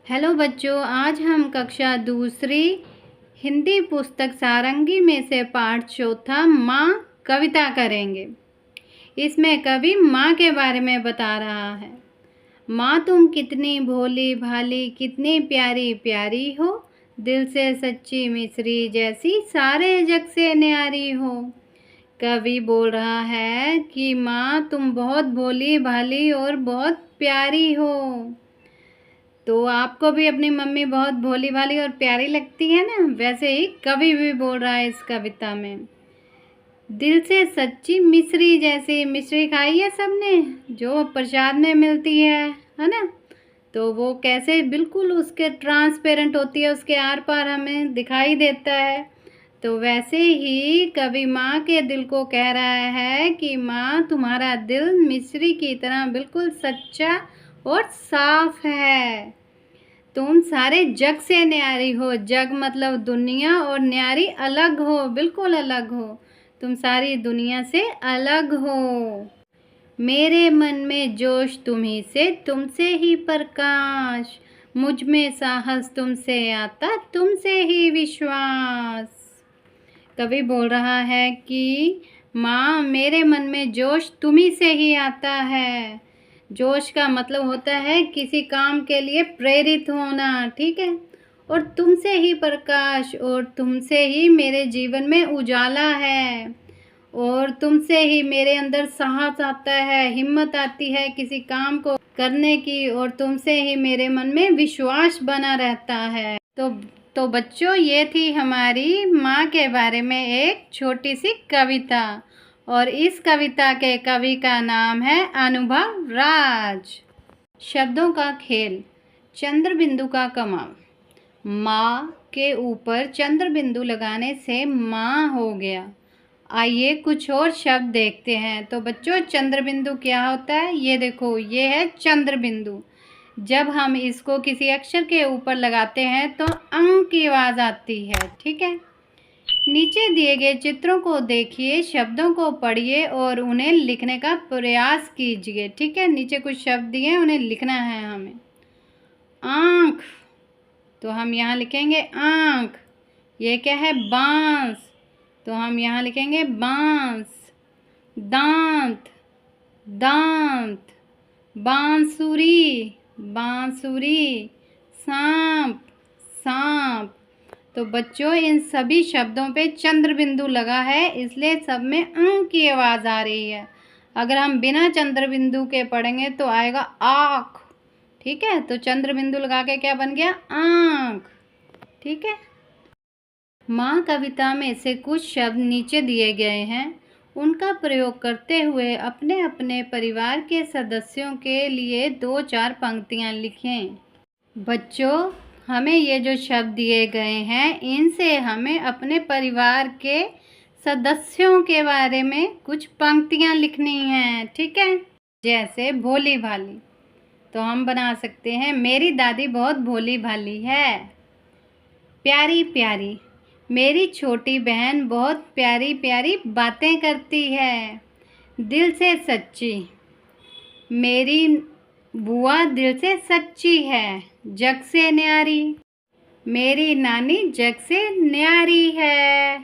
Hello बच्चों, आज हम कक्षा दूसरी हिंदी पुस्तक सारंगी में से पाठ चौथा माँ कविता करेंगे। इसमें कवि माँ के बारे में बता रहा है। माँ तुम कितनी भोली भाली, कितनी प्यारी प्यारी हो, दिल से सच्ची मिश्री जैसी सारे जग से न्यारी हो। कवि बोल रहा है कि माँ तुम बहुत भोली भाली और बहुत प्यारी हो। तो आपको भी अपनी मम्मी बहुत भोली भाली और प्यारी लगती है ना? वैसे ही कवि भी बोल रहा है इस कविता में, दिल से सच्ची मिश्री जैसी। मिश्री खाई है सबने, जो प्रसाद में मिलती है ना? तो वो कैसे बिल्कुल उसके ट्रांसपेरेंट होती है, उसके आर पार हमें दिखाई देता है। तो वैसे ही कवि माँ के दिल को कह रहा है कि माँ तुम्हारा दिल मिश्री की तरह बिल्कुल सच्चा और साफ है। तुम सारे जग से न्यारी हो। जग मतलब दुनिया, और न्यारी अलग हो, बिल्कुल अलग हो। तुम सारी दुनिया से अलग हो। मेरे मन में जोश तुम्ही से, तुमसे ही प्रकाश, मुझ में साहस तुमसे आता, तुमसे ही विश्वास। कवि बोल रहा है कि माँ मेरे मन में जोश तुम्ही से ही आता है। जोश का मतलब होता है किसी काम के लिए प्रेरित होना, ठीक है? और तुमसे ही प्रकाश, और तुमसे ही मेरे जीवन में उजाला है, और तुमसे ही मेरे अंदर साहस आता है, हिम्मत आती है किसी काम को करने की, और तुमसे ही मेरे मन में विश्वास बना रहता है। तो बच्चों, ये थी हमारी माँ के बारे में एक छोटी सी कविता, और इस कविता के कवि का नाम है अनुभव राज। शब्दों का खेल। चंद्र बिंदु का कमाल। माँ के ऊपर चंद्र बिंदु लगाने से माँ हो गया। आइए कुछ और शब्द देखते हैं। तो बच्चों, चंद्र बिंदु क्या होता है? ये देखो, ये है चंद्र बिंदु। जब हम इसको किसी अक्षर के ऊपर लगाते हैं तो अंक की आवाज़ आती है, ठीक है? नीचे दिए गए चित्रों को देखिए, शब्दों को पढ़िए और उन्हें लिखने का प्रयास कीजिए, ठीक है? नीचे कुछ शब्द दिए हैं, उन्हें लिखना है हमें। आँख, तो हम यहाँ लिखेंगे आँख। ये क्या है? बांस, तो हम यहाँ लिखेंगे बांस। दांत, दांत। बांसुरी, बांसुरी। सांप, सांप। तो बच्चों, इन सभी शब्दों पे चंद्र बिंदु लगा है, इसलिए सब में अंक की आवाज़ आ रही है। अगर हम बिना चंद्र बिंदु के पढ़ेंगे तो आएगा आँख, ठीक है? तो चंद्र बिंदु लगा के क्या बन गया? आँख, ठीक है? माँ कविता में से कुछ शब्द नीचे दिए गए हैं, उनका प्रयोग करते हुए अपने अपने परिवार के सदस्यों के लिए 2-4 पंक्तियाँ लिखें। बच्चों, हमें ये जो शब्द दिए गए हैं, इनसे हमें अपने परिवार के सदस्यों के बारे में कुछ पंक्तियाँ लिखनी हैं, ठीक है? जैसे भोली भाली, तो हम बना सकते हैं, मेरी दादी बहुत भोली भाली है। प्यारी प्यारी, मेरी छोटी बहन बहुत प्यारी प्यारी बातें करती है। दिल से सच्ची, मेरी बुआ दिल से सच्ची है। जग से न्यारी, मेरी नानी जग से न्यारी है।